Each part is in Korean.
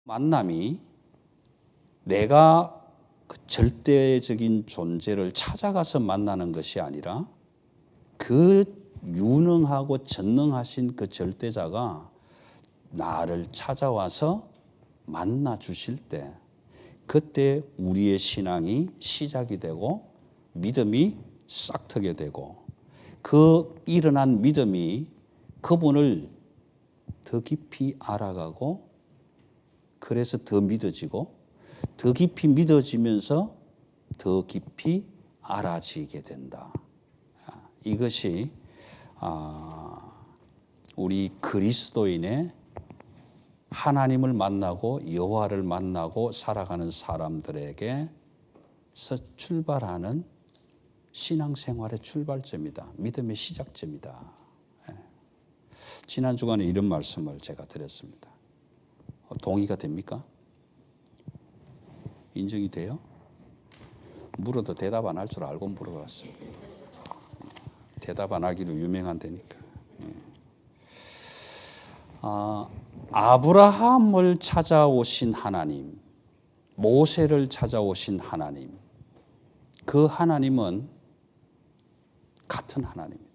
만남이 내가 그 절대적인 존재를 찾아가서 만나는 것이 아니라 그 유능하고 전능하신 그 절대자가 나를 찾아와서 만나 주실 때 그때 우리의 신앙이 시작이 되고 믿음이 싹트게 되고 그 일어난 믿음이 그분을 더 깊이 알아가고 그래서 더 믿어지고 더 깊이 믿어지면서 더 깊이 알아지게 된다. 이것이 우리 그리스도인의 하나님을 만나고 여호와를 만나고 살아가는 사람들에게서 출발하는 신앙생활의 출발점이다. 믿음의 시작점이다. 지난 주간에 이런 말씀을 제가 드렸습니다. 동의가 됩니까? 인정이 돼요? 물어도 대답 안 할 줄 알고 물어봤습니다. 대답 안 하기로 유명한 데니까. 아브라함을 찾아오신 하나님, 모세를 찾아오신 하나님, 그 하나님은 같은 하나님입니다.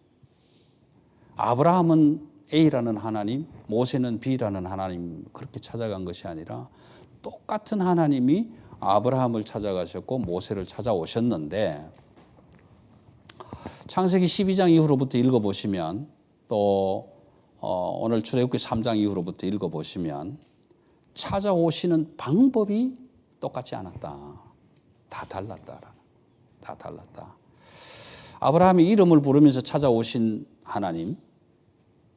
아브라함은 A라는 하나님, 모세는 B라는 하나님 그렇게 찾아간 것이 아니라 똑같은 하나님이 아브라함을 찾아가셨고 모세를 찾아오셨는데 창세기 12장 이후로부터 읽어보시면 또 오늘 출애굽기 3장 이후로부터 읽어보시면 찾아오시는 방법이 똑같지 않았다. 다 달랐다. 다 달랐다. 아브라함이 이름을 부르면서 찾아오신 하나님,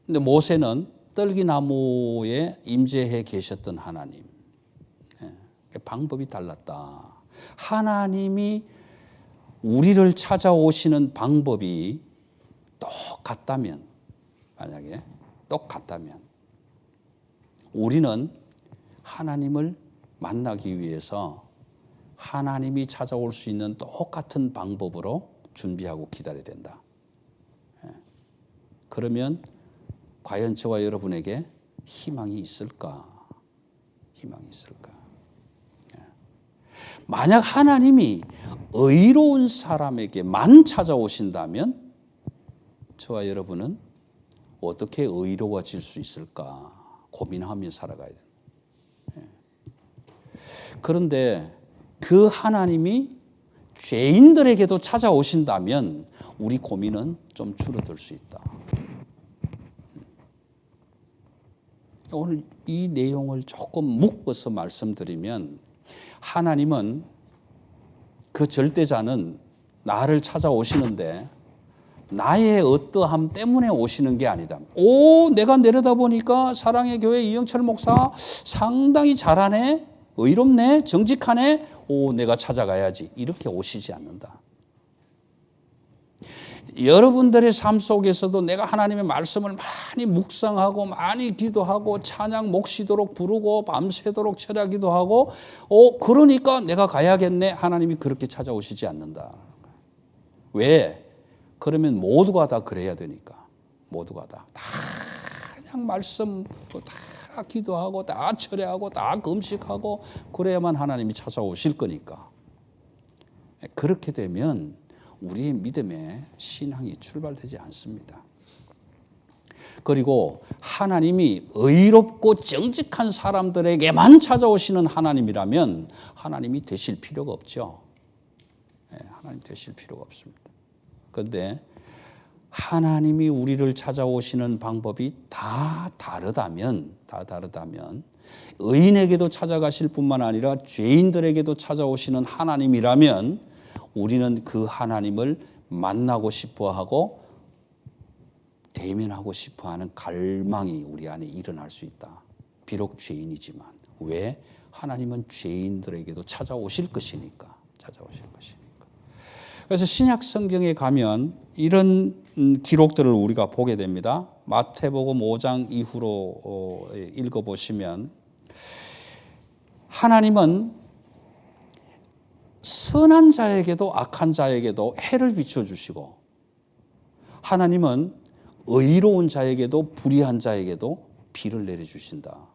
근데 모세는 떨기나무에 임재해 계셨던 하나님. 방법이 달랐다. 하나님이 우리를 찾아오시는 방법이 똑같다면, 만약에 똑같다면 우리는 하나님을 만나기 위해서 하나님이 찾아올 수 있는 똑같은 방법으로 준비하고 기다려야 된다. 그러면 과연 저와 여러분에게 희망이 있을까? 희망이 있을까? 만약 하나님이 의로운 사람에게만 찾아오신다면 저와 여러분은 어떻게 의로워질 수 있을까 고민하며 살아가야 된다. 그런데 그 하나님이 죄인들에게도 찾아오신다면 우리 고민은 좀 줄어들 수 있다. 오늘 이 내용을 조금 묶어서 말씀드리면 하나님은 그 절대자는 나를 찾아오시는데 나의 어떠함 때문에 오시는 게 아니다. 내가 내려다보니까 사랑의 교회 이영철 목사 상당히 잘하네, 의롭네, 정직하네, 내가 찾아가야지. 이렇게 오시지 않는다. 여러분들의 삶 속에서도 내가 하나님의 말씀을 많이 묵상하고 많이 기도하고 찬양 몫이도록 부르고 밤새도록 철야기도 하고 그러니까 내가 가야겠네. 하나님이 그렇게 찾아오시지 않는다. 왜? 그러면 모두가 다 그래야 되니까. 모두가 다 그냥 말씀 다 기도하고 다 철야하고 다 금식하고 그래야만 하나님이 찾아오실 거니까. 그렇게 되면 우리의 믿음의 신앙이 출발되지 않습니다. 그리고 하나님이 의롭고 정직한 사람들에게만 찾아오시는 하나님이라면 하나님이 되실 필요가 없죠. 하나님 되실 필요가 없습니다. 그런데 하나님이 우리를 찾아오시는 방법이 다 다르다면 의인에게도 찾아가실 뿐만 아니라 죄인들에게도 찾아오시는 하나님이라면 우리는 그 하나님을 만나고 싶어하고 대면하고 싶어하는 갈망이 우리 안에 일어날 수 있다. 비록 죄인이지만. 왜? 하나님은 죄인들에게도 찾아오실 것이니까. 그래서 신약 성경에 가면 이런 기록들을 우리가 보게 됩니다. 마태복음 5장 이후로 읽어보시면 하나님은 선한 자에게도 악한 자에게도 해를 비춰주시고 하나님은 의로운 자에게도 불의한 자에게도 비를 내려주신다.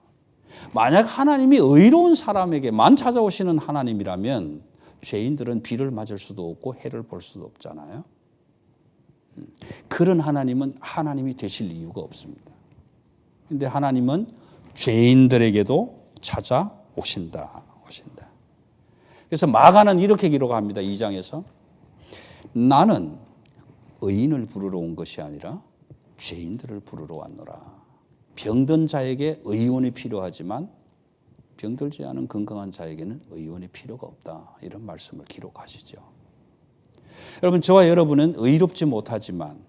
만약 하나님이 의로운 사람에게만 찾아오시는 하나님이라면 죄인들은 비를 맞을 수도 없고 해를 볼 수도 없잖아요. 그런 하나님은 하나님이 되실 이유가 없습니다. 그런데 하나님은 죄인들에게도 찾아오신다. 그래서 마가는 이렇게 기록합니다. 2장에서 나는 의인을 부르러 온 것이 아니라 죄인들을 부르러 왔노라. 병든 자에게 의원이 필요하지만 병들지 않은 건강한 자에게는 의원이 필요가 없다. 이런 말씀을 기록하시죠. 여러분, 저와 여러분은 의롭지 못하지만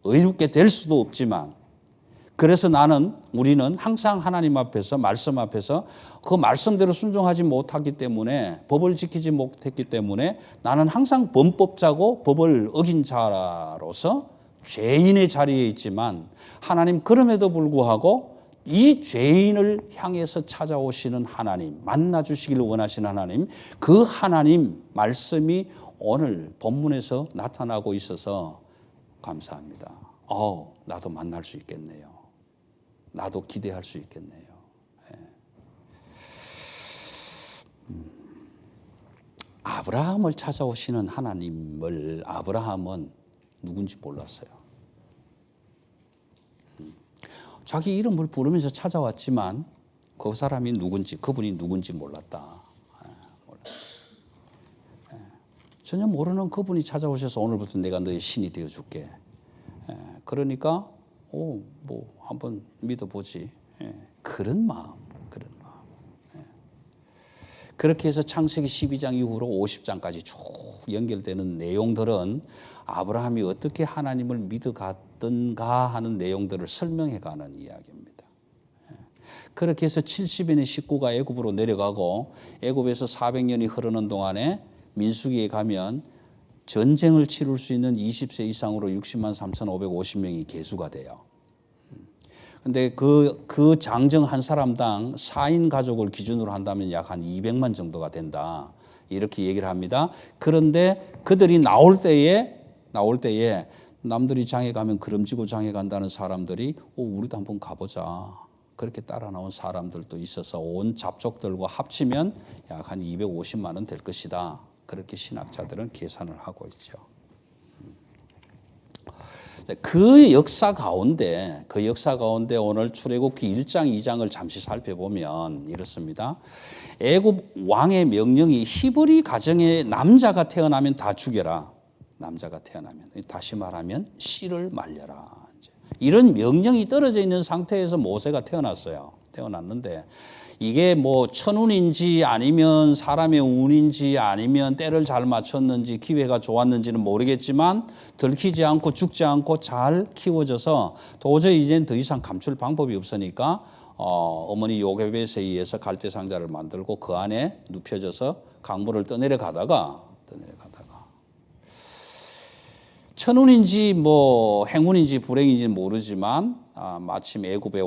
의롭게 될 수도 없지만 그래서 우리는 항상 하나님 앞에서 말씀 앞에서 그 말씀대로 순종하지 못하기 때문에 법을 지키지 못했기 때문에 나는 항상 범법자고 법을 어긴 자로서 죄인의 자리에 있지만 하나님 그럼에도 불구하고 이 죄인을 향해서 찾아오시는 하나님, 만나 주시기를 원하시는 하나님, 그 하나님 말씀이 오늘 본문에서 나타나고 있어서 감사합니다. 나도 만날 수 있겠네요. 나도 기대할 수 있겠네요. 아브라함을 찾아오시는 하나님을 아브라함은 누군지 몰랐어요. 자기 이름을 부르면서 찾아왔지만 그 사람이 누군지, 그분이 누군지 몰랐다. 전혀 모르는 그분이 찾아오셔서 오늘부터 내가 너의 신이 되어줄게. 그러니까 한번 믿어보지. 그런 마음. 그렇게 해서 창세기 12장 이후로 50장까지 쭉 연결되는 내용들은 아브라함이 어떻게 하나님을 믿어갔던가 하는 내용들을 설명해가는 이야기입니다. 그렇게 해서 70인의 식구가 애굽으로 내려가고 애굽에서 400년이 흐르는 동안에 민수기에 가면 전쟁을 치룰 수 있는 20세 이상으로 60만 3,550명이 계수가 돼요. 근데 그 장정 한 사람당 4인 가족을 기준으로 한다면 약 한 200만 정도가 된다. 이렇게 얘기를 합니다. 그런데 그들이 나올 때에 남들이 장에 가면 그름지고 장에 간다는 사람들이 우리도 한번 가보자. 그렇게 따라 나온 사람들도 있어서 온 잡족들과 합치면 약 한 250만 원 될 것이다. 그렇게 신학자들은 계산을 하고 있죠. 그 역사 가운데 오늘 출애굽기 1장, 2장을 잠시 살펴보면 이렇습니다. 애굽 왕의 명령이 히브리 가정에 남자가 태어나면 다 죽여라. 남자가 태어나면. 다시 말하면 씨를 말려라. 이런 명령이 떨어져 있는 상태에서 모세가 태어났는데 이게 천운인지 아니면 사람의 운인지 아니면 때를 잘 맞췄는지 기회가 좋았는지는 모르겠지만 들키지 않고 죽지 않고 잘 키워져서 도저히 이제는 더 이상 감출 방법이 없으니까 어머니 요게벳에 의해서 갈대 상자를 만들고 그 안에 눕혀져서 강물을 떠내려가다가 천운인지 행운인지 불행인지는 모르지만 마침 애굽의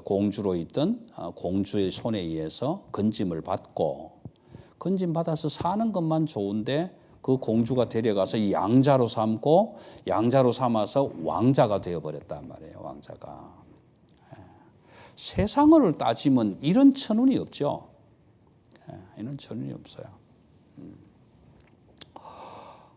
공주로 있던 공주의 손에 의해서 건짐을 받고 건짐받아서 사는 것만 좋은데 그 공주가 데려가서 양자로 삼아서 왕자가 되어버렸단 말이에요. 왕자가. 세상을 따지면 이런 천운이 없죠. 이런 천운이 없어요.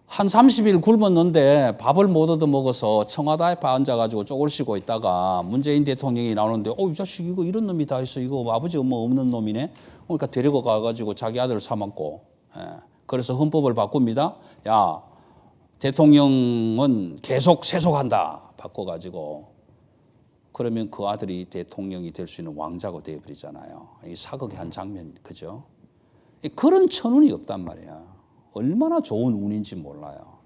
한 30일 굶었는데 밥을 못 얻어 먹어서 청와대 앞에 앉아가지고 쪽을 씌고 있다가 문재인 대통령이 나오는데 이 자식 이거 이런 놈이 다 있어. 이거 아버지 엄마 없는 놈이네. 그러니까 데리고 가가지고 자기 아들을 삼았고 그래서 헌법을 바꿉니다. 야, 대통령은 계속 세속한다. 바꿔가지고 그러면 그 아들이 대통령이 될 수 있는 왕자가 되어버리잖아요. 이 사극의 한 장면, 그죠? 그런 천운이 없단 말이야. 얼마나 좋은 운인지 몰라요.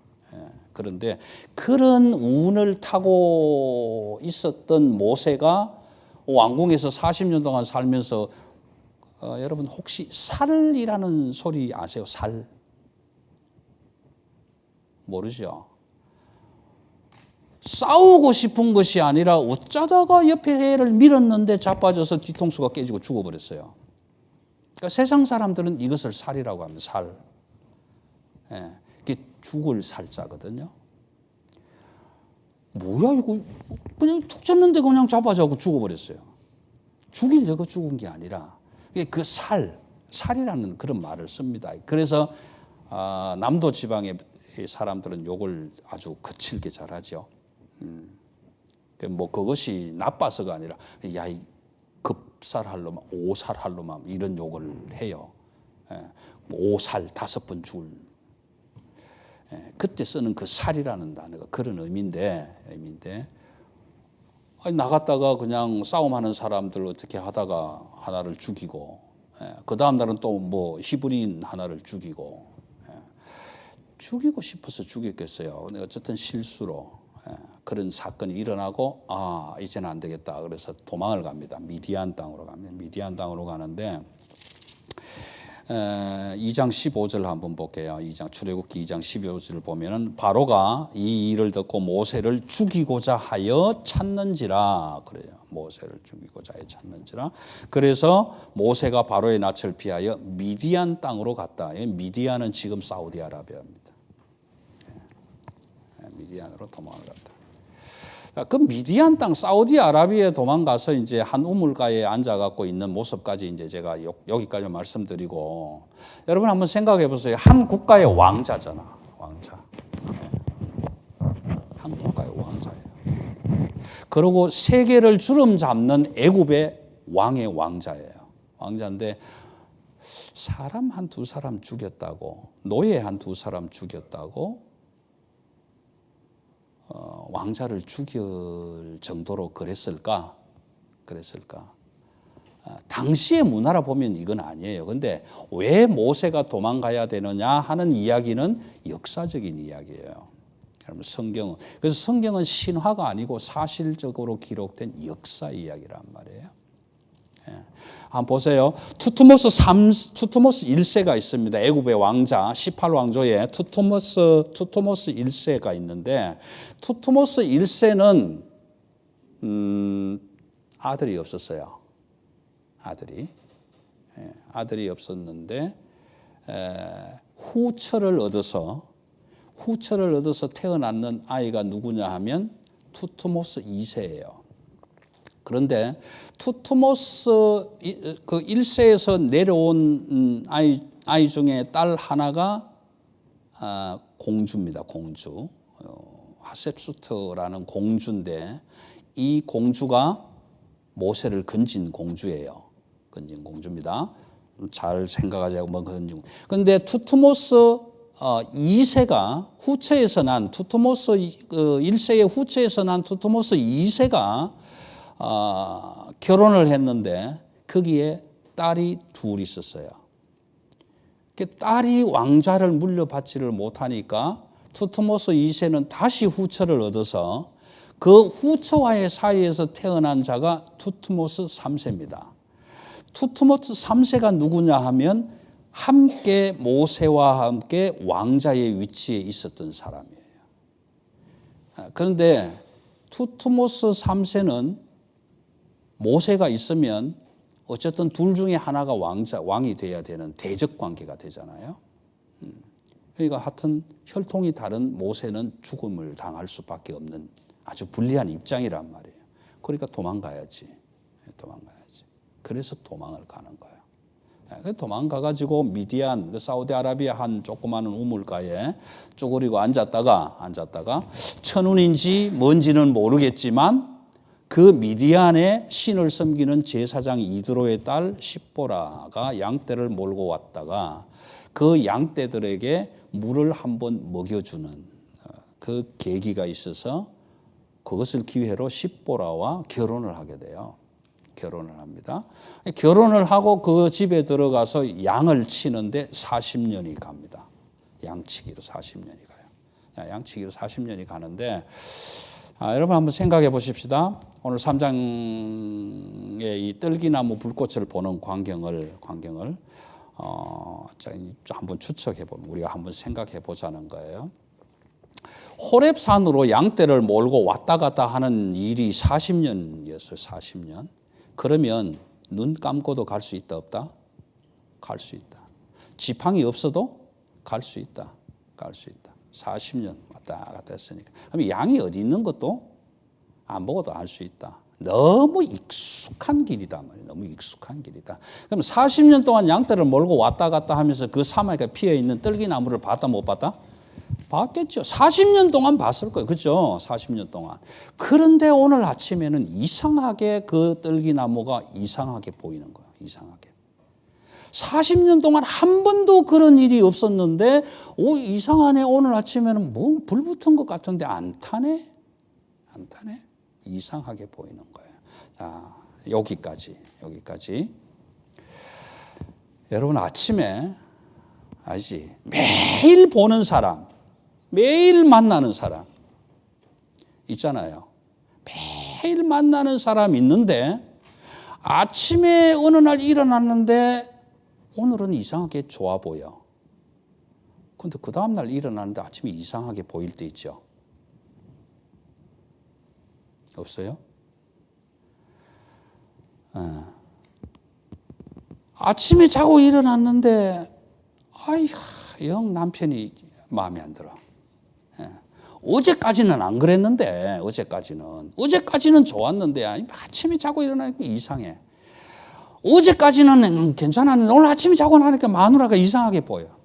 그런데 그런 운을 타고 있었던 모세가 왕궁에서 40년 동안 살면서 여러분 혹시 살이라는 소리 아세요? 살? 모르죠? 싸우고 싶은 것이 아니라 어쩌다가 옆에 애를 밀었는데 자빠져서 뒤통수가 깨지고 죽어버렸어요. 그러니까 세상 사람들은 이것을 살이라고 합니다. 살. 이게 죽을 살자거든요. 뭐야 이거 그냥 툭 쳤는데 그냥 잡아져고 죽어버렸어요. 죽이려고 죽은 게 아니라 그 살이라는 그런 말을 씁니다. 그래서 남도 지방의 사람들은 욕을 아주 거칠게 잘하죠. 뭐 그것이 나빠서가 아니라 야, 이 급살할 놈아, 오살할 놈아 이런 욕을 해요. 오살 5번 죽을. 그때 쓰는 그 살이라는 단어가 그런 의미인데 나갔다가 그냥 싸움하는 사람들 어떻게 하다가 하나를 죽이고 그 다음 날은 또 뭐 히브리인 하나를 죽이고 싶어서 죽였겠어요. 근데 어쨌든 실수로 그런 사건이 일어나고 이제는 안 되겠다. 그래서 도망을 갑니다. 미디안 땅으로 갑니다. 미디안 땅으로 가는데 2장 15절 한번 볼게요. 출애굽기 2장 15절을 보면은 바로가 이 일을 듣고 모세를 죽이고자 하여 찾는지라 그래요. 모세를 죽이고자 하여 찾는지라. 그래서 모세가 바로의 낯을 피하여 미디안 땅으로 갔다. 미디안은 지금 사우디아라비아입니다. 미디안으로 도망을 갔다. 그 미디안 땅 사우디아라비아에 도망가서 이제 한 우물가에 앉아갖고 있는 모습까지 이제 제가 여기까지 말씀드리고 여러분 한번 생각해 보세요. 한 국가의 왕자잖아, 왕자. 한 국가의 왕자예요. 그리고 세계를 주름 잡는 애굽의 왕의 왕자예요. 왕자인데 사람 한두 사람 죽였다고, 노예 한두 사람 죽였다고. 왕자를 죽일 정도로 그랬을까? 당시의 문화라 보면 이건 아니에요. 근데 왜 모세가 도망가야 되느냐 하는 이야기는 역사적인 이야기예요. 여러분 그래서 성경은 신화가 아니고 사실적으로 기록된 역사 이야기란 말이에요. 한번 보세요. 투트모스 1세가 있습니다. 애굽의 왕자 18왕조에 투트모스 1세가 있는데 투트모스 1세는 아들이 없었어요. 아들이 없었는데 후처를 얻어서 태어났는 아이가 누구냐 하면 투트모스 2세예요. 그런데 투트모스 그 1세에서 내려온 아이 중에 딸 하나가 공주입니다. 공주. 하셉수트라는 공주인데 이 공주가 모세를 건진 공주예요. 건진 공주입니다. 잘 생각하자고 뭐 건진. 그런데 투트모스 2세가 후처에서 난 투트모스 1세의 후처에서 난 투트모스 2세가 결혼을 했는데 거기에 딸이 둘 있었어요. 딸이 왕좌를 물려받지를 못하니까 투트모스 2세는 다시 후처를 얻어서 그 후처와의 사이에서 태어난 자가 투트모스 3세입니다. 투트모스 3세가 누구냐 하면 함께 모세와 함께 왕자의 위치에 있었던 사람이에요. 그런데 투트모스 3세는 모세가 있으면 어쨌든 둘 중에 하나가 왕이 돼야 되는 대적 관계가 되잖아요. 그러니까 하여튼 혈통이 다른 모세는 죽음을 당할 수밖에 없는 아주 불리한 입장이란 말이에요. 그러니까 도망가야지. 그래서 도망을 가는 거예요. 도망가가지고 미디안, 사우디아라비아 한 조그마한 우물가에 쪼그리고 앉았다가 천운인지 뭔지는 모르겠지만 그 미디안의 신을 섬기는 제사장 이드로의 딸 십보라가 양떼를 몰고 왔다가 그 양떼들에게 물을 한번 먹여주는 그 계기가 있어서 그것을 기회로 십보라와 결혼을 하게 돼요. 결혼을 합니다. 결혼을 하고 그 집에 들어가서 양을 치는데 40년이 갑니다. 양치기로 40년이 가요. 양치기로 40년이 가는데 여러분 한번 생각해 보십시다. 오늘 3장의 이 떨기나무 불꽃을 보는 광경을 한번 추측해 보면 우리가 한번 생각해 보자는 거예요. 호렙산으로 양떼를 몰고 왔다 갔다 하는 일이 40년이었어요. 40년. 그러면 눈 감고도 갈 수 있다 없다? 갈 수 있다. 지팡이 없어도 갈 수 있다. 40년 왔다 갔다 했으니까. 그럼 양이 어디 있는 것도 안 보고도 알 수 있다. 너무 익숙한 길이다 말이에요. 너무 익숙한 길이다. 그럼 40년 동안 양떼를 몰고 왔다 갔다 하면서 그 사막에 피어 있는 떨기나무를 봤다 못 봤다? 봤겠죠. 40년 동안 봤을 거예요. 그렇죠? 40년 동안. 그런데 오늘 아침에는 이상하게 그 떨기나무가 이상하게 보이는 거예요. 이상하게. 40년 동안 한 번도 그런 일이 없었는데 이상하네. 오늘 아침에는 뭐 불 붙은 것 같은데 안 타네? 안 타네? 이상하게 보이는 거예요. 자, 여기까지. 여러분 아침에 알지? 매일 보는 사람, 매일 만나는 사람 있잖아요. 매일 만나는 사람 있는데 아침에 어느 날 일어났는데 오늘은 이상하게 좋아 보여. 근데 그 다음날 일어났는데 아침에 이상하게 보일 때 있죠. 없어요? 아침에 자고 일어났는데 영 남편이 마음에 안 들어. 어제까지는 안 그랬는데 어제까지는 좋았는데 아침에 자고 일어나니까 이상해. 어제까지는 괜찮았는데 오늘 아침에 자고 나니까 마누라가 이상하게 보여.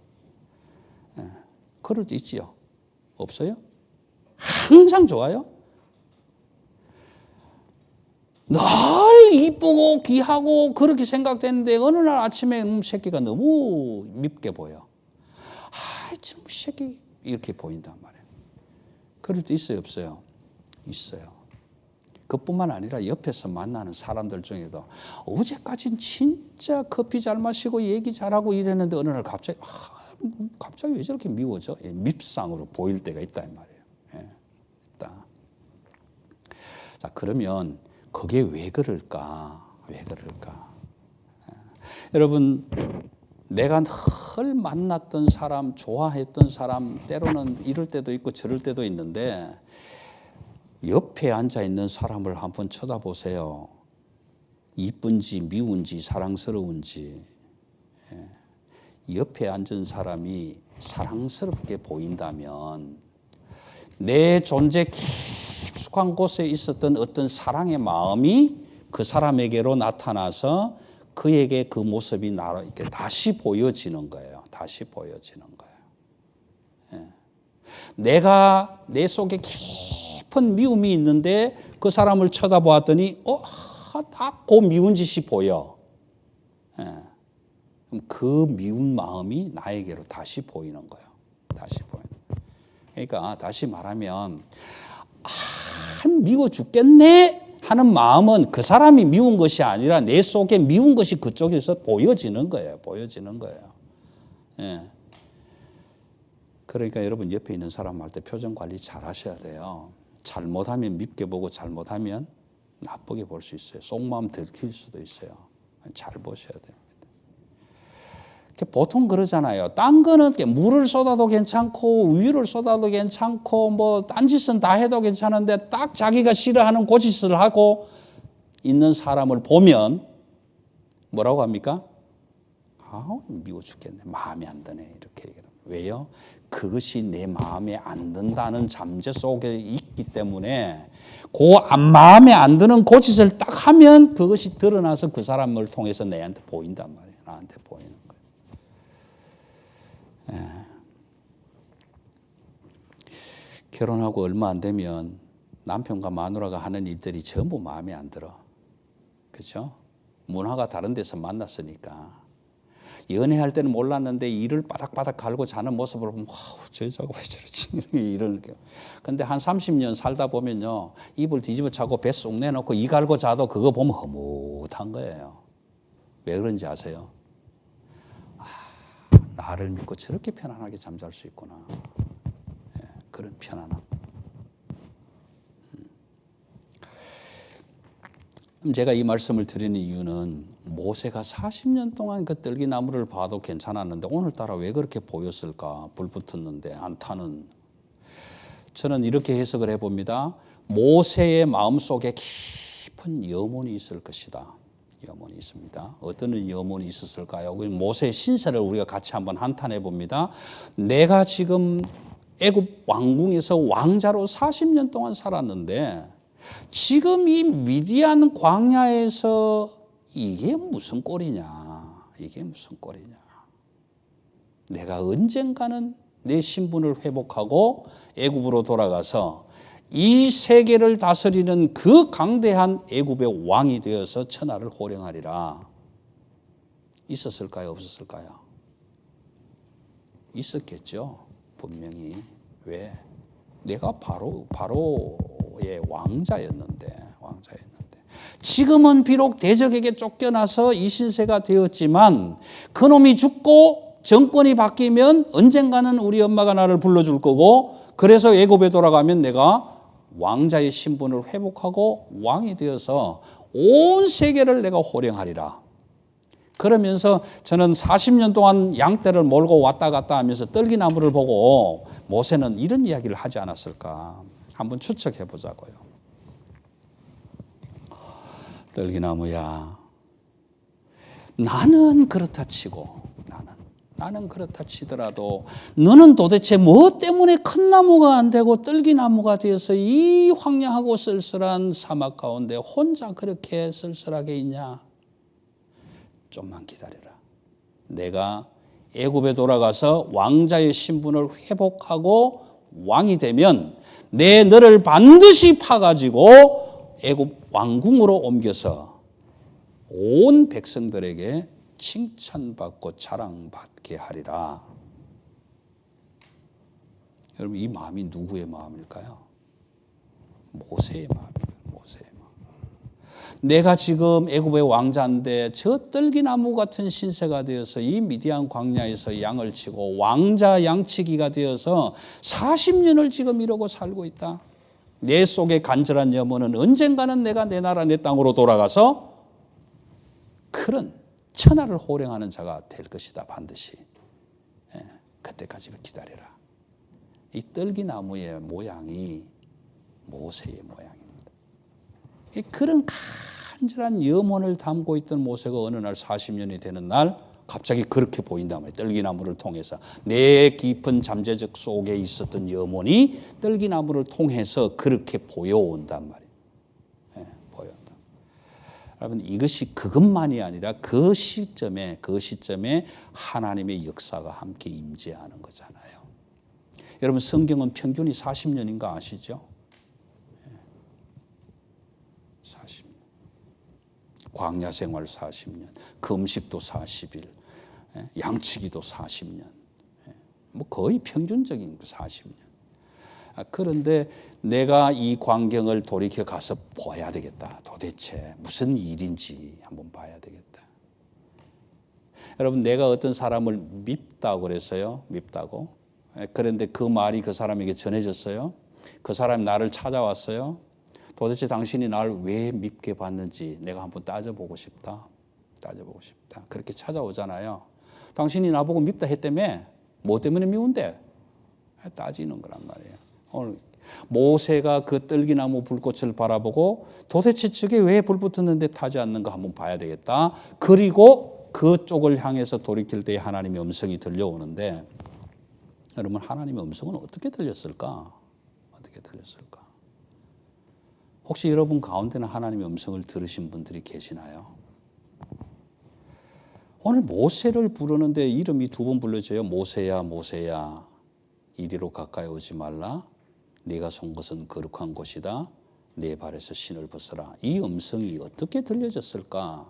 그럴 때 있지요? 없어요? 항상 좋아요? 늘 이쁘고 귀하고 그렇게 생각되는데 어느 날 아침에 새끼가 너무 밉게 보여. 참 새끼 이렇게 보인단 말이에요. 그럴 때 있어요? 없어요? 있어요. 그뿐만 아니라 옆에서 만나는 사람들 중에도 어제까지는 진짜 커피 잘 마시고 얘기 잘하고 이랬는데 어느 날 갑자기 왜 저렇게 미워져? 밉상으로 보일 때가 있다 이 말이에요. 있다. 자, 그러면 그게 왜 그럴까? 여러분, 내가 늘 만났던 사람, 좋아했던 사람, 때로는 이럴 때도 있고 저럴 때도 있는데 옆에 앉아있는 사람을 한번 쳐다보세요. 이쁜지 미운지 사랑스러운지. 옆에 앉은 사람이 사랑스럽게 보인다면 내 존재 깊숙한 곳에 있었던 어떤 사랑의 마음이 그 사람에게로 나타나서 그에게 그 모습이 이렇게 다시 보여지는 거예요. 내가 내 속에 깊은 미움이 있는데 그 사람을 쳐다보았더니 딱 그 미운 짓이 보여. 그 미운 마음이 나에게로 다시 보이는 거예요. 그러니까 다시 말하면 미워 죽겠네 하는 마음은 그 사람이 미운 것이 아니라 내 속에 미운 것이 그쪽에서 보여지는 거예요. 그러니까 여러분 옆에 있는 사람 할 때 표정 관리 잘 하셔야 돼요. 잘못하면 밉게 보고 잘못하면 나쁘게 볼 수 있어요. 속마음 들킬 수도 있어요. 잘 보셔야 돼요. 보통 그러잖아요. 딴 거는 물을 쏟아도 괜찮고 우유를 쏟아도 괜찮고 뭐 딴짓은 다 해도 괜찮은데 딱 자기가 싫어하는 고짓을 하고 있는 사람을 보면 뭐라고 합니까? 미워 죽겠네. 마음에 안 드네. 이렇게 얘기합니다. 왜요? 그것이 내 마음에 안 든다는 잠재 속에 있기 때문에 마음에 안 드는 고짓을 딱 하면 그것이 드러나서 그 사람을 통해서 내한테 보인단 말이에요. 나한테 보이는 거예요. 결혼하고 얼마 안 되면 남편과 마누라가 하는 일들이 전부 마음에 안 들어. 그렇죠? 문화가 다른 데서 만났으니까. 연애할 때는 몰랐는데 이를 바닥바닥 갈고 자는 모습을 보면 저 여자가 왜 저러지? 이런 게. 근데 한 30년 살다 보면요. 입을 뒤집어 차고 배 쏙 내놓고 이 갈고 자도 그거 보면 허무한 거예요. 왜 그런지 아세요? 나를 믿고 저렇게 편안하게 잠잘 수 있구나. 그런 편안함. 제가 이 말씀을 드리는 이유는 모세가 40년 동안 그 떨기나무를 봐도 괜찮았는데 오늘따라 왜 그렇게 보였을까? 불 붙었는데 안 타는. 저는 이렇게 해석을 해봅니다. 모세의 마음속에 깊은 염원이 있을 것이다. 염원이 있습니다. 어떤 염원이 있었을까요? 모세의 신세를 우리가 같이 한번 한탄해 봅니다. 내가 지금 애굽 왕궁에서 왕자로 40년 동안 살았는데 지금 이 미디안 광야에서 이게 무슨 꼴이냐? 이게 무슨 꼴이냐? 내가 언젠가는 내 신분을 회복하고 애굽으로 돌아가서 이 세계를 다스리는 그 강대한 애굽의 왕이 되어서 천하를 호령하리라. 있었을까요? 없었을까요? 있었겠죠. 분명히. 왜? 내가 바로의 왕자였는데. 지금은 비록 대적에게 쫓겨나서 이 신세가 되었지만 그놈이 죽고 정권이 바뀌면 언젠가는 우리 엄마가 나를 불러줄 거고, 그래서 애굽에 돌아가면 내가 왕자의 신분을 회복하고 왕이 되어서 온 세계를 내가 호령하리라. 그러면서 저는 40년 동안 양떼를 몰고 왔다 갔다 하면서 떨기나무를 보고 모세는 이런 이야기를 하지 않았을까? 한번 추측해 보자고요. 떨기나무야, 나는 그렇다 치고, 나는 그렇다 치더라도 너는 도대체 뭐 때문에 큰 나무가 안 되고 떨기나무가 되어서 이 황량하고 쓸쓸한 사막 가운데 혼자 그렇게 쓸쓸하게 있냐? 좀만 기다려라. 내가 애굽에 돌아가서 왕자의 신분을 회복하고 왕이 되면 너를 반드시 파가지고 애굽 왕궁으로 옮겨서 온 백성들에게 칭찬받고 자랑받게 하리라. 여러분, 이 마음이 누구의 마음일까요? 모세의 마음이에요. 모세의 마음. 내가 지금 애굽의 왕자인데 저 떨기나무 같은 신세가 되어서 이 미디안 광야에서 양을 치고 왕자 양치기가 되어서 40년을 지금 이러고 살고 있다. 내 속에 간절한 염원은 언젠가는 내가 내 나라 내 땅으로 돌아가서 그런 천하를 호령하는 자가 될 것이다. 반드시. 그때까지 기다려라. 이 떨기나무의 모양이 모세의 모양입니다. 그런 간절한 염원을 담고 있던 모세가 어느 날 40년이 되는 날 갑자기 그렇게 보인단 말이에요. 떨기나무를 통해서. 내 깊은 잠재적 속에 있었던 염원이 떨기나무를 통해서 그렇게 보여온단 말이에요. 여러분, 이것이 그것만이 아니라 그 시점에 하나님의 역사가 함께 임재하는 거잖아요. 여러분, 성경은 평균이 40년인가 아시죠? 40년. 광야 생활 40년, 금식도 40일, 양치기도 40년. 뭐 거의 평균적인 40년. 그런데 내가 이 광경을 돌이켜 가서 봐야 되겠다. 도대체 무슨 일인지 한번 봐야 되겠다. 여러분, 내가 어떤 사람을 밉다고 그랬어요. 밉다고. 그런데 그 말이 그 사람에게 전해졌어요. 그 사람이 나를 찾아왔어요. 도대체 당신이 나를 왜 밉게 봤는지 내가 한번 따져보고 싶다. 그렇게 찾아오잖아요. 당신이 나보고 밉다 했다며? 뭐 때문에 미운데? 따지는 거란 말이에요. 오늘 모세가 그 떨기나무 불꽃을 바라보고 도대체 저게 왜 불 붙었는데 타지 않는가 한번 봐야 되겠다. 그리고 그쪽을 향해서 돌이킬 때 하나님의 음성이 들려오는데, 여러분, 하나님의 음성은 어떻게 들렸을까? 혹시 여러분 가운데는 하나님의 음성을 들으신 분들이 계시나요? 오늘 모세를 부르는데 이름이 두 번 불려져요. 모세야, 모세야, 이리로 가까이 오지 말라. 네가 선 것은 거룩한 곳이다. 내 발에서 신을 벗어라. 이 음성이 어떻게 들려졌을까?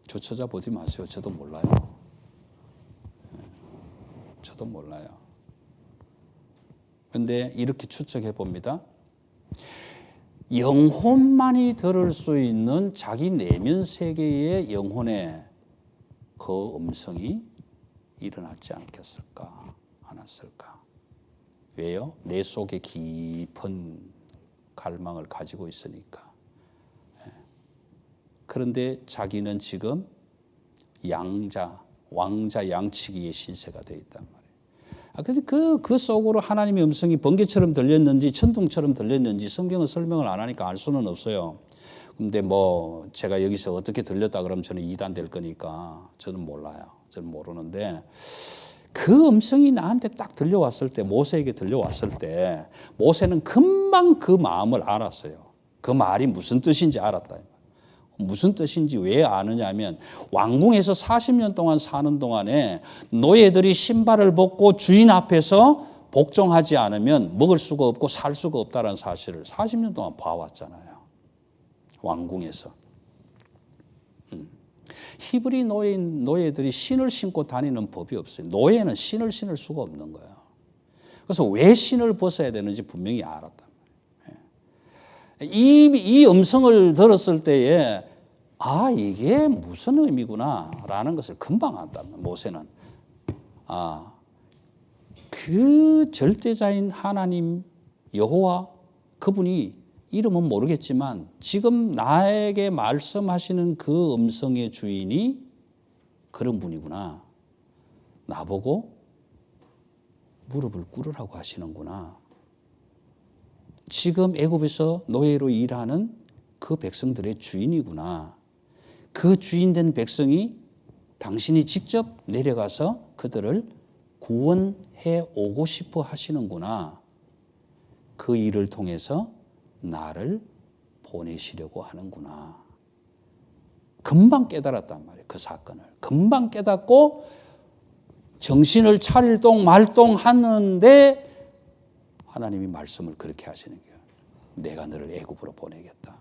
저 찾아보지 마세요. 저도 몰라요. 그런데 이렇게 추측해 봅니다. 영혼만이 들을 수 있는 자기 내면 세계의 영혼의 그 음성이 일어났지 않았을까? 왜요? 내 속에 깊은 갈망을 가지고 있으니까. 그런데 자기는 지금 왕자 양치기의 신세가 되어 있단 말이에요. 그래서 그 속으로 하나님의 음성이 번개처럼 들렸는지 천둥처럼 들렸는지 성경은 설명을 안 하니까 알 수는 없어요. 근데 뭐 제가 여기서 어떻게 들렸다 그러면 저는 이단 될 거니까 저는 몰라요. 저는 모르는데, 그 음성이 나한테 딱 들려왔을 때, 모세에게 들려왔을 때 모세는 금방 그 마음을 알았어요. 그 말이 무슨 뜻인지 알았다. 무슨 뜻인지 왜 아느냐면 왕궁에서 40년 동안 사는 동안에 노예들이 신발을 벗고 주인 앞에서 복종하지 않으면 먹을 수가 없고 살 수가 없다는 사실을 40년 동안 봐왔잖아요. 왕궁에서. 히브리 노예들이 신을 신고 다니는 법이 없어요. 노예는 신을 신을 수가 없는 거예요. 그래서 왜 신을 벗어야 되는지 분명히 알았단 말이에요. 이 음성을 들었을 때에 이게 무슨 의미구나라는 것을 금방 안다. 모세는 그 절대자인 하나님 여호와 그분이 이름은 모르겠지만 지금 나에게 말씀하시는 그 음성의 주인이 그런 분이구나. 나보고 무릎을 꿇으라고 하시는구나. 지금 애굽에서 노예로 일하는 그 백성들의 주인이구나. 그 주인된 백성이 당신이 직접 내려가서 그들을 구원해 오고 싶어 하시는구나. 그 일을 통해서 나를 보내시려고 하는구나. 금방 깨달았단 말이에요. 그 사건을. 금방 깨닫고 정신을 차릴 동 말동 하는데 하나님이 말씀을 그렇게 하시는 거예요. 내가 너를 애굽으로 보내겠다.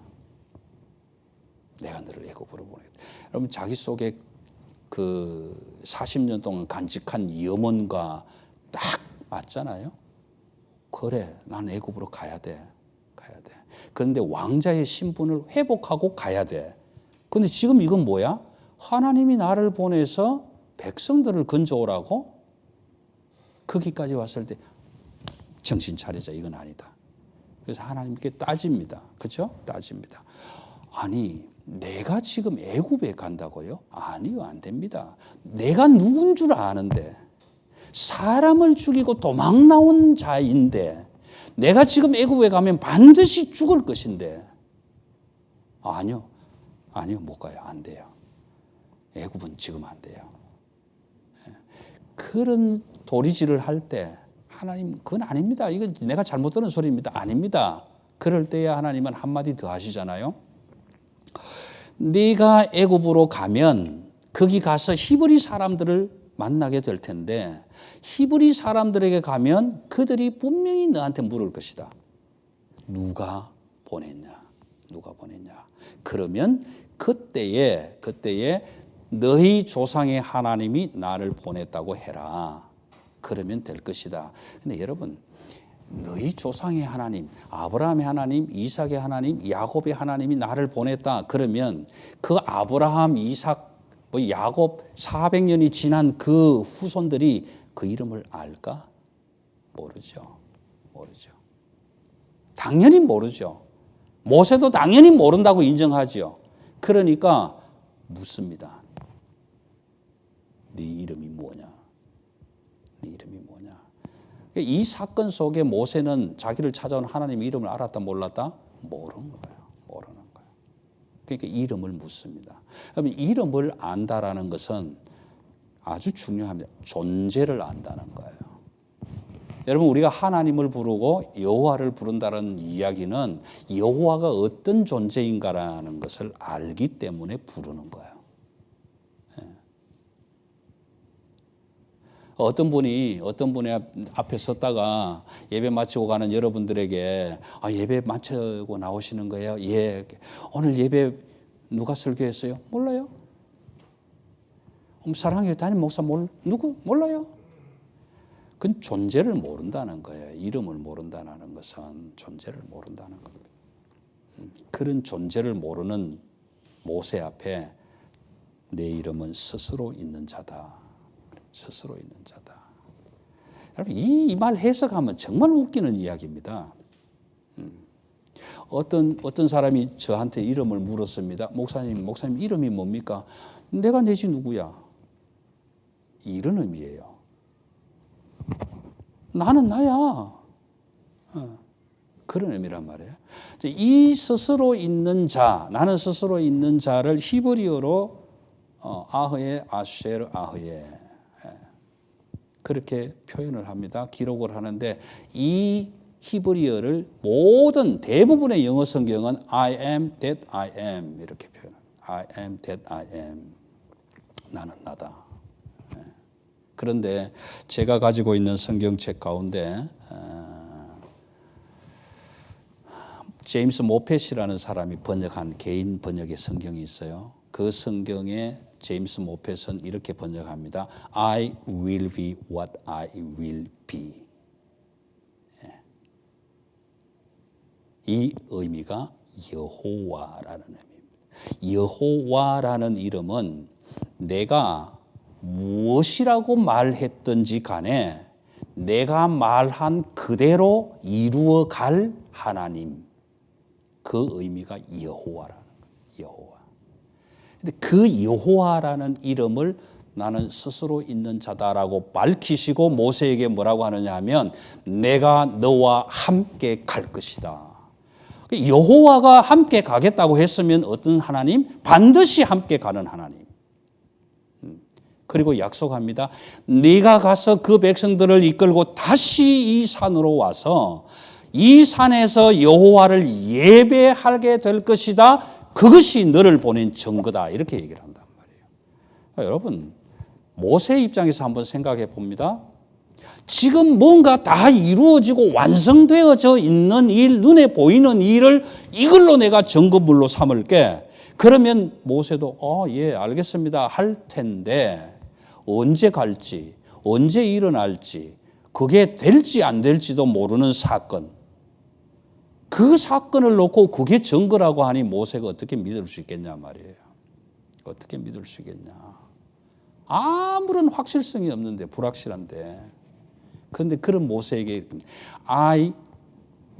내가 너를 애굽으로 보내겠다. 여러분 자기 속에 그 40년 동안 간직한 염원과 딱 맞잖아요. 그래, 난 애굽으로 가야 돼. 그런데 왕자의 신분을 회복하고 가야 돼. 그런데 지금 이건 뭐야? 하나님이 나를 보내서 백성들을 건져오라고? 거기까지 왔을 때 정신 차리자. 이건 아니다. 그래서 하나님께 따집니다. 그렇죠? 따집니다. 아니, 내가 지금 애굽에 간다고요? 아니요, 안 됩니다. 내가 누군 줄 아는데, 사람을 죽이고 도망 나온 자인데, 내가 지금 애굽에 가면 반드시 죽을 것인데, 아니요, 못 가요. 안 돼요. 애굽은 지금 안 돼요. 그런 도리질을 할 때 하나님, 그건 아닙니다. 이건 내가 잘못 들은 소리입니다. 아닙니다. 그럴 때야 하나님은 한마디 더 하시잖아요. 네가 애굽으로 가면 거기 가서 히브리 사람들을 만나게 될 텐데 히브리 사람들에게 가면 그들이 분명히 너한테 물을 것이다. 누가 보냈냐? 그러면 그때에 너희 조상의 하나님이 나를 보냈다고 해라. 그러면 될 것이다. 근데 여러분, 너희 조상의 하나님, 아브라함의 하나님, 이삭의 하나님, 야곱의 하나님이 나를 보냈다. 그러면 그 아브라함, 이삭, 야곱 400년이 지난 그 후손들이 그 이름을 알까? 모르죠. 당연히 모르죠. 모세도 당연히 모른다고 인정하죠. 그러니까 묻습니다. 네 이름이 뭐냐? 이 사건 속에 모세는 자기를 찾아온 하나님의 이름을 알았다 몰랐다? 모르는 거예요. 그러니까 이름을 묻습니다. 그러면 이름을 안다라는 것은 아주 중요합니다. 존재를 안다는 거예요. 여러분, 우리가 하나님을 부르고 여호와를 부른다는 이야기는 여호와가 어떤 존재인가라는 것을 알기 때문에 부르는 거예요. 어떤 분이 앞에 섰다가 예배 마치고 가는 여러분들에게 예배 마치고 나오시는 거예요? 예. 오늘 예배 누가 설교했어요? 몰라요. 사랑의 담임 목사 누구? 몰라요. 그건 존재를 모른다는 거예요. 이름을 모른다는 것은 존재를 모른다는 겁니다. 그런 존재를 모르는 모세 앞에 내 이름은 스스로 있는 자다. 여러분, 이 말 해석하면 정말 웃기는 이야기입니다. 어떤 사람이 저한테 이름을 물었습니다. 목사님 이름이 뭡니까? 내가 내지 누구야? 이런 의미예요. 나는 나야. 그런 의미란 말이에요. 이 스스로 있는 자, 나는 스스로 있는 자를 히브리어로 아흐에 아쉐르 아흐에. 그렇게 표현을 합니다. 기록을 하는데 이 히브리어를 모든 대부분의 영어 성경은 I am that I am 이렇게 표현합니다. I am that I am. 나는 나다. 그런데 제가 가지고 있는 성경책 가운데 제임스 모펫이라는 사람이 번역한 개인 번역의 성경이 있어요. 그 성경에 제임스 모펫은 이렇게 번역합니다. I will be what I will be. 이 의미가 여호와라는 의미입니다. 여호와라는 이름은 내가 무엇이라고 말했든지 간에 내가 말한 그대로 이루어갈 하나님. 그 의미가 여호와라는 거예요. 여호와. 근데 그 여호와라는 이름을 나는 스스로 있는 자다라고 밝히시고 모세에게 뭐라고 하느냐 하면 내가 너와 함께 갈 것이다. 여호와가 함께 가겠다고 했으면 어떤 하나님? 반드시 함께 가는 하나님. 그리고 약속합니다. 네가 가서 그 백성들을 이끌고 다시 이 산으로 와서 이 산에서 여호와를 예배하게 될 것이다. 그것이 너를 보낸 증거다. 이렇게 얘기를 한단 말이에요. 여러분, 모세 입장에서 한번 생각해 봅니다. 지금 뭔가 다 이루어지고 완성되어져 있는 일, 눈에 보이는 일을 이걸로 내가 증거물로 삼을게. 그러면 모세도 예, 알겠습니다. 할 텐데 언제 갈지, 언제 일어날지, 그게 될지 안 될지도 모르는 사건. 그 사건을 놓고 그게 증거라고 하니 모세가 어떻게 믿을 수 있겠냐 말이에요. 어떻게 믿을 수 있겠냐. 아무런 확실성이 없는데, 불확실한데. 그런데 그런 모세에게 I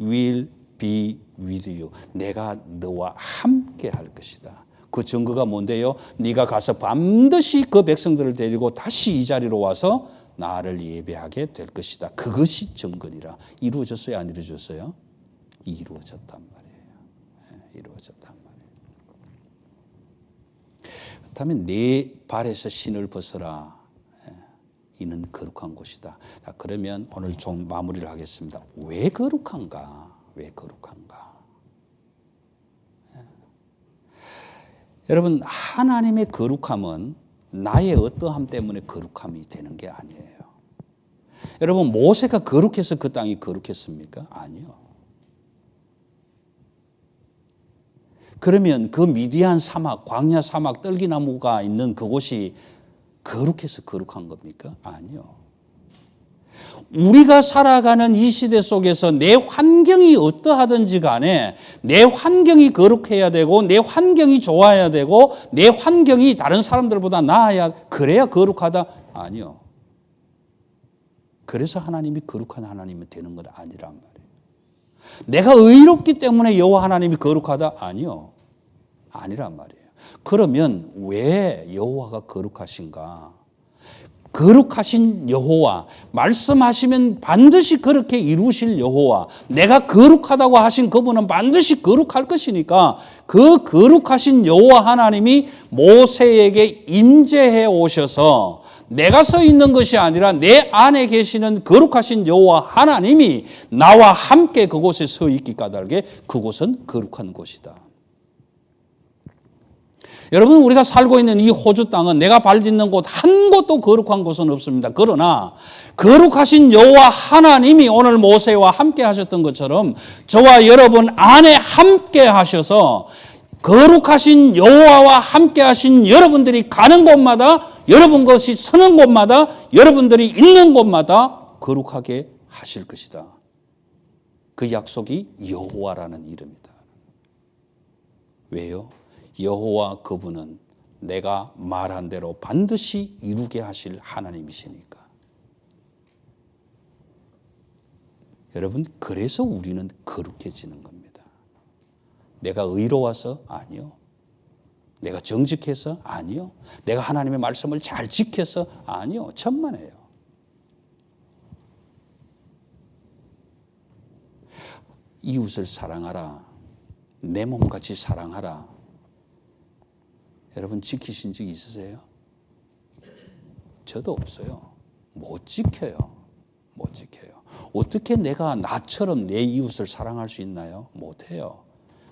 will be with you. 내가 너와 함께 할 것이다. 그 증거가 뭔데요? 네가 가서 반드시 그 백성들을 데리고 다시 이 자리로 와서 나를 예배하게 될 것이다. 그것이 증거니라. 이루어졌어요? 안 이루어졌어요? 이루어졌단 말이에요. 이루어졌단 말이에요. 그렇다면 네 발에서 신을 벗어라. 이는 거룩한 곳이다. 자, 그러면 오늘 좀 마무리를 하겠습니다. 왜 거룩한가? 왜 거룩한가? 여러분, 하나님의 거룩함은 나의 어떠함 때문에 거룩함이 되는 게 아니에요. 여러분, 모세가 거룩해서 그 땅이 거룩했습니까? 아니요. 그러면 그 미디안 사막, 광야 사막, 떨기나무가 있는 그곳이 거룩해서 거룩한 겁니까? 아니요. 우리가 살아가는 이 시대 속에서 내 환경이 어떠하든지 간에 내 환경이 거룩해야 되고 내 환경이 좋아야 되고 내 환경이 다른 사람들보다 나아야 그래야 거룩하다? 아니요. 그래서 하나님이 거룩한 하나님이 되는 것 아니란 말이에요. 내가 의롭기 때문에 여호와 하나님이 거룩하다? 아니요. 아니란 말이에요. 그러면 왜 여호와가 거룩하신가? 거룩하신 여호와, 말씀하시면 반드시 그렇게 이루실 여호와, 내가 거룩하다고 하신 그분은 반드시 거룩할 것이니까 그 거룩하신 여호와 하나님이 모세에게 임재해 오셔서 내가 서 있는 것이 아니라 내 안에 계시는 거룩하신 여호와 하나님이 나와 함께 그곳에 서 있기 까닭에 그곳은 거룩한 곳이다. 여러분, 우리가 살고 있는 이 호주 땅은 내가 발 딛는 곳 한 곳도 거룩한 곳은 없습니다. 그러나 거룩하신 여호와 하나님이 오늘 모세와 함께 하셨던 것처럼 저와 여러분 안에 함께 하셔서 거룩하신 여호와와 함께 하신 여러분들이 가는 곳마다, 여러분 것이 서는 곳마다, 여러분들이 있는 곳마다 거룩하게 하실 것이다. 그 약속이 여호와라는 이름이다. 왜요? 여호와 그분은 내가 말한 대로 반드시 이루게 하실 하나님이시니까. 여러분, 그래서 우리는 거룩해지는 겁니다. 내가 의로워서? 아니요. 내가 정직해서? 아니요. 내가 하나님의 말씀을 잘 지켜서? 아니요. 천만에요. 이웃을 사랑하라. 내 몸같이 사랑하라. 여러분 지키신 적이 있으세요? 저도 없어요. 못 지켜요. 못 지켜요. 어떻게 내가 나처럼 내 이웃을 사랑할 수 있나요? 못해요.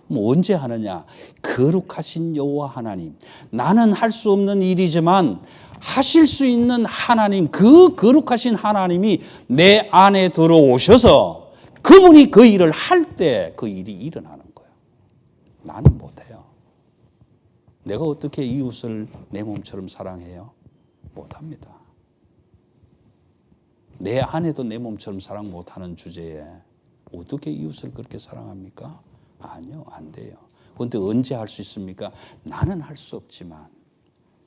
뭐 언제 하느냐? 거룩하신 여호와 하나님. 나는 할 수 없는 일이지만 하실 수 있는 하나님, 그 거룩하신 하나님이 내 안에 들어오셔서 그분이 그 일을 할 때 그 일이 일어나는 거예요. 나는 못해요. 내가 어떻게 이웃을 내 몸처럼 사랑해요? 못합니다. 내 아내도 내 몸처럼 사랑 못하는 주제에 어떻게 이웃을 그렇게 사랑합니까? 아니요, 안 돼요. 그런데 언제 할 수 있습니까? 나는 할 수 없지만,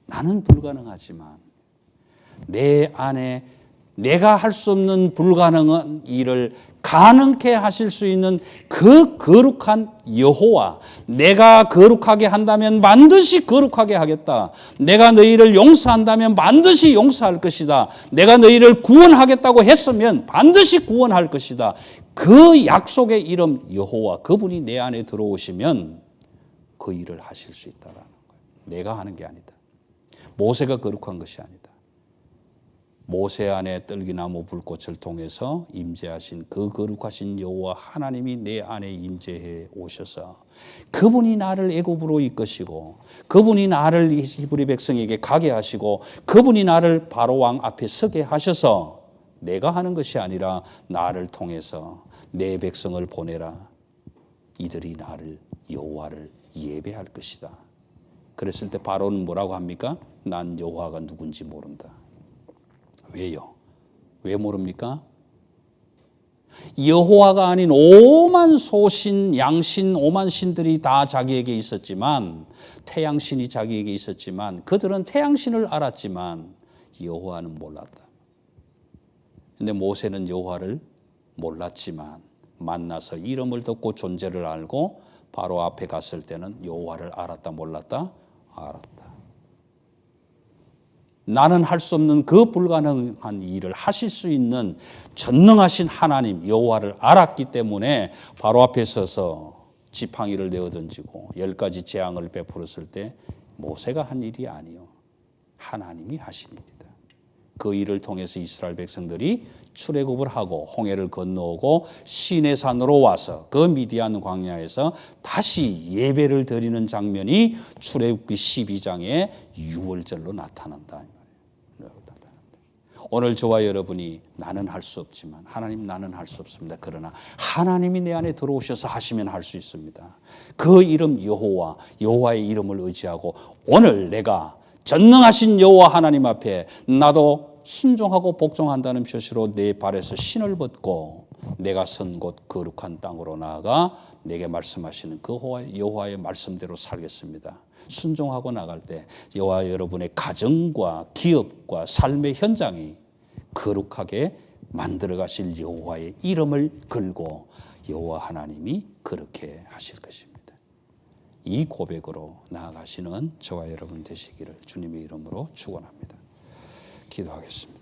나는 불가능하지만 내 안에 내가 할 수 없는 불가능한 일을 가능케 하실 수 있는 그 거룩한 여호와, 내가 거룩하게 한다면 반드시 거룩하게 하겠다. 내가 너희를 용서한다면 반드시 용서할 것이다. 내가 너희를 구원하겠다고 했으면 반드시 구원할 것이다. 그 약속의 이름 여호와, 그분이 내 안에 들어오시면 그 일을 하실 수 있다라는 거예요. 내가 하는 게 아니다. 모세가 거룩한 것이 아니다. 모세 안에 떨기나무 불꽃을 통해서 임재하신 그 거룩하신 여호와 하나님이 내 안에 임재해 오셔서 그분이 나를 애굽으로 이끄시고 그분이 나를 히브리 백성에게 가게 하시고 그분이 나를 바로 왕 앞에 서게 하셔서 내가 하는 것이 아니라 나를 통해서 내 백성을 보내라. 이들이 나를 여호와를 예배할 것이다. 그랬을 때 바로는 뭐라고 합니까? 난 여호와가 누군지 모른다. 왜요? 왜 모릅니까? 여호와가 아닌 오만 소신, 양신, 오만 신들이 다 자기에게 있었지만 태양신이 자기에게 있었지만 그들은 태양신을 알았지만 여호와는 몰랐다. 근데 모세는 여호와를 몰랐지만 만나서 이름을 듣고 존재를 알고 바로 앞에 갔을 때는 여호와를 알았다 몰랐다? 알았다. 나는 할 수 없는 그 불가능한 일을 하실 수 있는 전능하신 하나님 여호와를 알았기 때문에 바로 앞에 서서 지팡이를 내어던지고 10가지 재앙을 베풀었을 때 모세가 한 일이 아니요. 하나님이 하신 일이다. 그 일을 통해서 이스라엘 백성들이 출애굽을 하고 홍해를 건너오고 시내산으로 와서 그 미디안 광야에서 다시 예배를 드리는 장면이 출애굽기 12장의 유월절로 나타난다. 오늘 저와 여러분이 나는 할 수 없지만 하나님 나는 할 수 없습니다. 그러나 하나님이 내 안에 들어오셔서 하시면 할 수 있습니다. 그 이름 여호와, 여호와의 이름을 의지하고 오늘 내가 전능하신 여호와 하나님 앞에 나도 순종하고 복종한다는 표시로 내 발에서 신을 벗고 내가 선 곳 거룩한 땅으로 나아가 내게 말씀하시는 그 여호와의 말씀대로 살겠습니다. 순종하고 나갈 때 여호와 여러분의 가정과 기업과 삶의 현장이 거룩하게 만들어 가실 여호와의 이름을 걸고 여호와 하나님이 그렇게 하실 것입니다. 이 고백으로 나아가시는 저와 여러분 되시기를 주님의 이름으로 축원합니다. 기도하겠습니다.